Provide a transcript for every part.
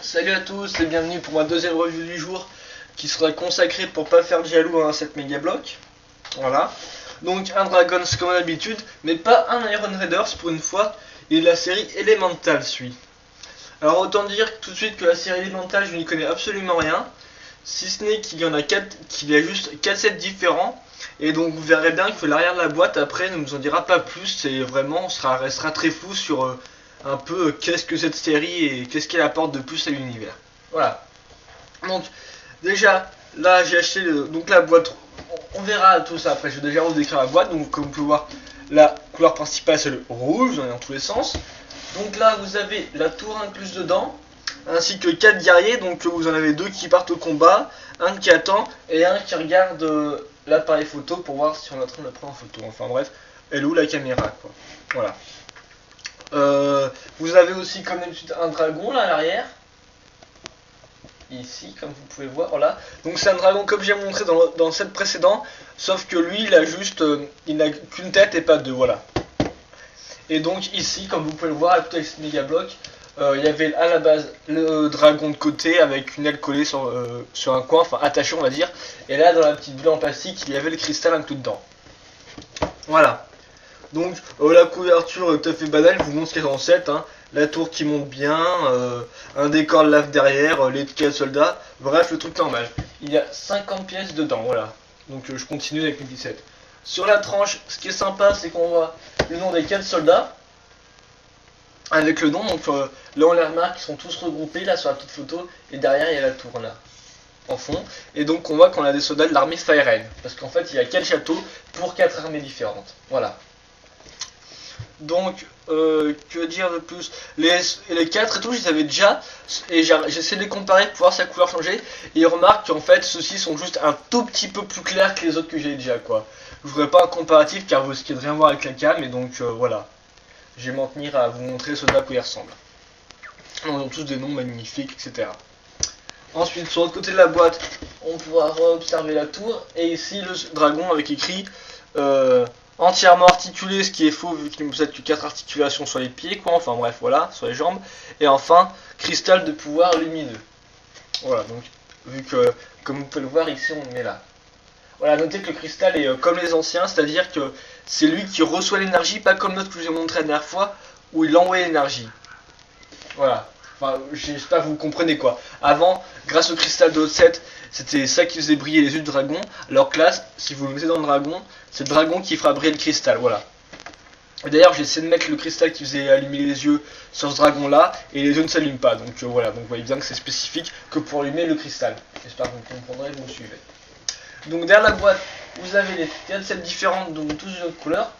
Salut à tous et bienvenue pour ma deuxième review du jour qui sera consacrée pour pas faire de jaloux à un set méga bloc. Voilà. Donc un Dragons comme d'habitude, mais pas un Iron Raiders pour une fois, et la série Elemental suit. Alors autant dire tout de suite que la série Elemental je n'y connais absolument rien, si ce n'est qu'il y en a 4, qu'il y a juste 4 sets différents, et donc vous verrez bien que l'arrière de la boîte après ne nous en dira pas plus, c'est vraiment, restera très flou sur un peu qu'est-ce que cette série et qu'est-ce qu'elle apporte de plus à l'univers. Voilà. Donc déjà là j'ai acheté donc la boîte, on verra tout ça après, je vais déjà vous décrire la boîte. Donc comme vous pouvez voir, la couleur principale c'est le rouge, dans tous les sens. Donc là vous avez la tour incluse dedans, ainsi que 4 guerriers, donc vous en avez 2 qui partent au combat, un qui attend et un qui regarde l'appareil photo pour voir si on est en train de le prendre en photo. Enfin bref, elle est où la caméra quoi. Voilà. Vous avez aussi comme d'habitude un dragon là à l'arrière. Ici, comme vous pouvez voir, voilà. Donc c'est un dragon comme j'ai montré dans le set précédent, sauf que lui il a juste, il n'a qu'une tête et pas deux, voilà. Et donc ici, comme vous pouvez le voir, avec ce méga bloc, il y avait à la base le dragon de côté avec une aile collée sur un coin, enfin attaché on va dire. Et là dans la petite bulle en plastique, il y avait le cristal inclus dedans. Voilà. Donc la couverture tout à fait banale, je vous montre ce qu'il y a dans le set, hein. La tour qui monte bien, un décor de lave derrière, les 4 soldats, bref le truc normal. Il y a 50 pièces dedans, voilà. Donc je continue avec le 17. Sur la tranche, ce qui est sympa c'est qu'on voit le nom des 4 soldats, avec le nom, donc là on les remarque, ils sont tous regroupés là sur la petite photo, et derrière il y a la tour là, en fond. Et donc on voit qu'on a des soldats de l'armée Fire, parce qu'en fait il y a 4 châteaux pour 4 armées différentes, voilà. Donc, que dire de plus, les 4 et tout, je les avais déjà, et j'essaie de les comparer pour voir sa couleur changer, et remarque qu'en fait, ceux-ci sont juste un tout petit peu plus clairs que les autres que j'ai déjà, quoi. Je ne ferai pas un comparatif, car vous risquez de rien voir avec la cam, et donc, voilà. Je vais m'en tenir à vous montrer ceux-là à quoi ils ressemblent. Ils ont tous des noms magnifiques, etc. Ensuite, sur l'autre côté de la boîte, on pourra observer la tour, et ici, le dragon avec écrit... entièrement articulé, ce qui est faux vu qu'il ne possède que 4 articulations sur les pieds, quoi, enfin bref, voilà, sur les jambes. Et enfin, cristal de pouvoir lumineux. Voilà, donc, vu que, comme vous pouvez le voir ici, on le met là. Voilà, notez que le cristal est comme les anciens, c'est-à-dire que c'est lui qui reçoit l'énergie, pas comme l'autre que je vous ai montré la dernière fois, où il envoie l'énergie. Voilà. Enfin, j'espère que vous comprenez quoi. Avant, grâce au cristal de l'autre set, c'était ça qui faisait briller les yeux du dragon. Alors que là, si vous le mettez dans le dragon, c'est le dragon qui fera briller le cristal, voilà. D'ailleurs, j'ai essayé de mettre le cristal qui faisait allumer les yeux sur ce dragon là, et les yeux ne s'allument pas. Donc voilà, donc vous voyez bien que c'est spécifique que pour allumer le cristal. J'espère que vous comprendrez, vous me suivez. Donc derrière la boîte, vous avez les 4 sets différentes, donc tous d'une autre couleur.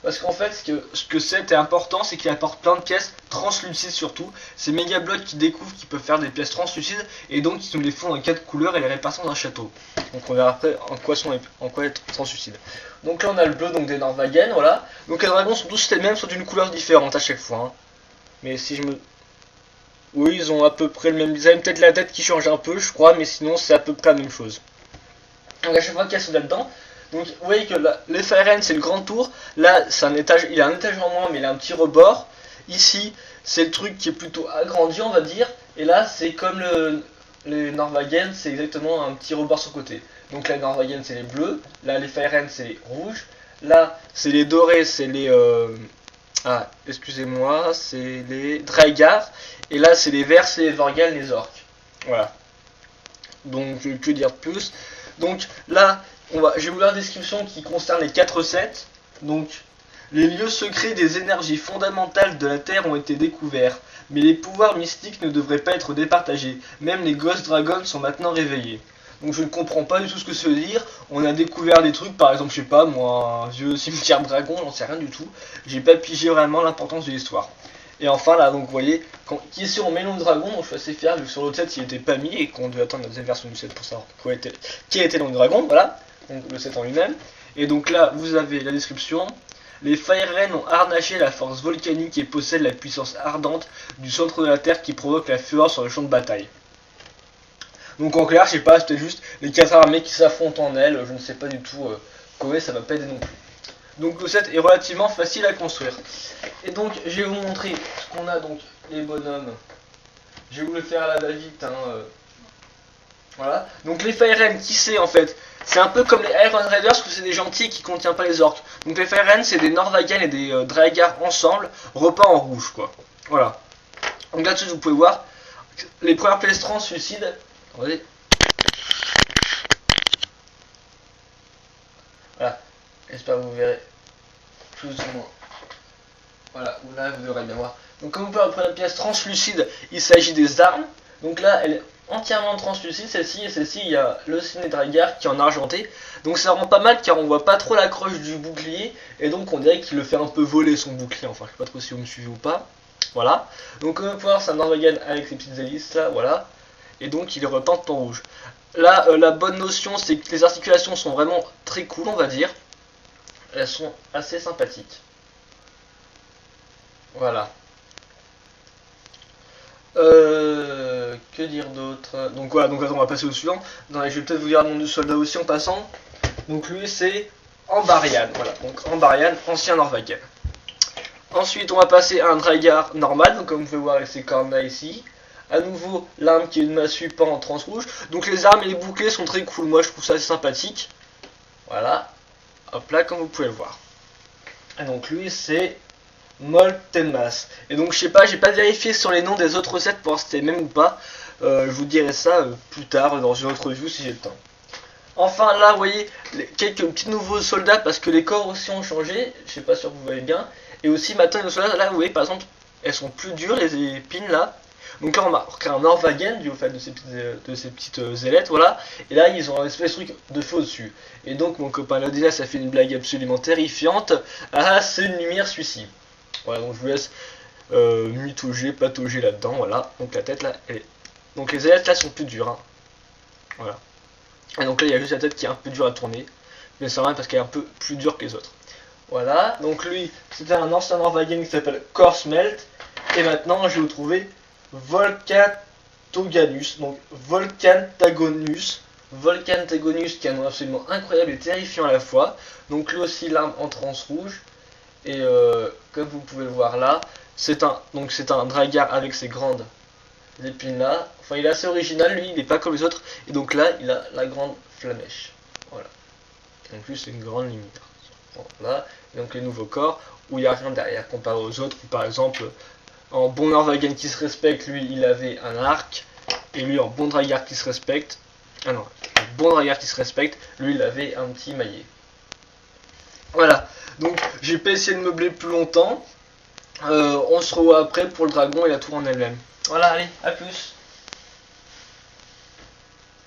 Parce qu'en fait, ce que c'est important, c'est qu'il apporte plein de pièces translucides surtout. C'est Mega Block qui découvre qu'ils peuvent faire des pièces translucides et donc ils nous les font en 4 couleurs et les répartissent dans un château. Donc on verra après en quoi être translucide. Donc là on a le bleu, donc des Norvagen, voilà. Donc les dragons sont tous les mêmes, sont d'une couleur différente à chaque fois. Hein. Mais si je me... Oui, ils ont à peu près le même design, peut-être la tête qui change un peu, je crois, mais sinon c'est à peu près la même chose. Donc à chaque fois qu'il y a ceux là-dedans, donc vous voyez que là, les Fire c'est le grand tour, là c'est un étage, il a un étage en moins mais il a un petit rebord. Ici c'est le truc qui est plutôt agrandi on va dire, et là c'est comme les Norvagen, c'est exactement un petit rebord sur le côté. Donc là les Norvagen c'est les bleus, là les Fire c'est les rouges, là c'est les dorés, c'est les... Ah, excusez-moi, c'est les Drygar, et là c'est les verts, c'est les Vorgal, les orques. Voilà. Donc que dire de plus. Donc là, je vais vous lire la description qui concerne les 4 sets. Donc, les lieux secrets des énergies fondamentales de la Terre ont été découverts, mais les pouvoirs mystiques ne devraient pas être départagés. Même les Ghost Dragons sont maintenant réveillés. Donc je ne comprends pas du tout ce que ça veut dire. On a découvert des trucs, par exemple, je sais pas, moi, un vieux cimetière dragon, j'en sais rien du tout. J'ai pas pigé vraiment l'importance de l'histoire. Et enfin là, donc vous voyez, ici on met le dragon, donc je suis assez fier, vu que sur l'autre set il était pas mis et qu'on devait attendre la deuxième version du set pour savoir qui était dans le dragon, voilà, donc le set en lui-même. Et donc là, vous avez la description. Les Fire ont harnaché la force volcanique et possèdent la puissance ardente du centre de la Terre qui provoque la fureur sur le champ de bataille. Donc en clair, je sais pas, c'était juste les 4 armées qui s'affrontent en elles, je ne sais pas du tout comment ça va pas aider non plus. Donc le set est relativement facile à construire. Et donc je vais vous montrer ce qu'on a, donc les bonhommes Je vais vous le faire à la va-vite. Hein, voilà. Donc les Fire qui c'est en fait? C'est un peu comme les Iron Raiders, parce que c'est des gentils qui contiennent pas les orques. Donc les Fire c'est des Norvagan et des Draegar ensemble, repas en rouge quoi. Voilà. Donc là-dessus vous pouvez voir, les premières plestrans suicides. Attendez. Voilà. J'espère que vous verrez plus ou moins. Voilà, ou là vous devrez bien voir. Donc comme vous pouvez voir, la première pièce translucide, il s'agit des armes. Donc là, elle est entièrement translucide, celle-ci, et celle-ci, il y a le Ciné Draegar qui est en argenté. Donc ça rend pas mal car on voit pas trop l'accroche du bouclier, et donc on dirait qu'il le fait un peu voler son bouclier. Enfin, je sais pas trop si vous me suivez ou pas. Voilà. Donc comme vous pouvez voir, c'est un Norvagan avec ses petites hélices là, voilà. Et donc il est repeint en rouge. Là, la bonne notion, c'est que les articulations sont vraiment très cool, on va dire. Elles sont assez sympathiques. Voilà. Que dire d'autre? Donc voilà, donc attends, on va passer au suivant. Non, je vais peut-être vous dire le nom du soldat aussi en passant. Donc lui c'est Ambarian, voilà, donc Ambarian, ancien Norvagan. Ensuite on va passer à un Draegar normal, donc comme vous pouvez voir avec ces cornes là ici. À nouveau l'arme qui est une massue pas en trans rouge. Donc les armes et les boucliers sont très cool, moi je trouve ça assez sympathique. Voilà, hop là comme vous pouvez le voir. Et donc lui c'est Moltemas. Et donc je sais pas, j'ai pas vérifié sur les noms des autres sets pour voir si c'était même ou pas. Je vous dirai ça plus tard dans une autre review si j'ai le temps. Enfin là vous voyez quelques petits nouveaux soldats parce que les corps aussi ont changé. Je sais pas sûr que vous voyez bien. Et aussi maintenant les soldats là vous voyez par exemple elles sont plus dures les épines là. Donc là on marque un Norvagan du fait de ces petites ailettes, voilà. Et là ils ont un espèce de truc de feu dessus. Et donc mon copain Lodina ça fait une blague absolument terrifiante. Ah c'est une lumière suicide. Voilà, donc je vous laisse mitauger, patauger là-dedans, voilà. Donc la tête là, elle est... Donc les ailettes là sont plus dures, hein. Voilà. Et donc là il y a juste la tête qui est un peu dure à tourner. Mais c'est vrai parce qu'elle est un peu plus dure que les autres. Voilà, donc lui, c'était un ancien Norvagan qui s'appelle Korsmelt. Et maintenant je vais vous trouver Volcantoganus. Donc Volcantagonus. Volcantagonus qui est un nom absolument incroyable et terrifiant à la fois. Donc lui aussi l'arme en trans rouge. Et comme vous pouvez le voir là, c'est un Draegar avec ses grandes épines là. Enfin il est assez original, lui il n'est pas comme les autres. Et donc là il a la grande flamèche. Voilà. Donc lui c'est une grande lumière. Voilà. Et donc les nouveaux corps où il n'y a rien derrière comparé aux autres. Par exemple en bon Norvagan qui se respecte, lui il avait un arc. Et lui en bon Draegar qui se respecte. Ah non, en bon Draegar qui se respecte, lui il avait un petit maillet. Voilà. Donc j'ai pas essayé de meubler plus longtemps. On se revoit après pour le dragon et la tour en elle-même. Voilà, allez, à plus.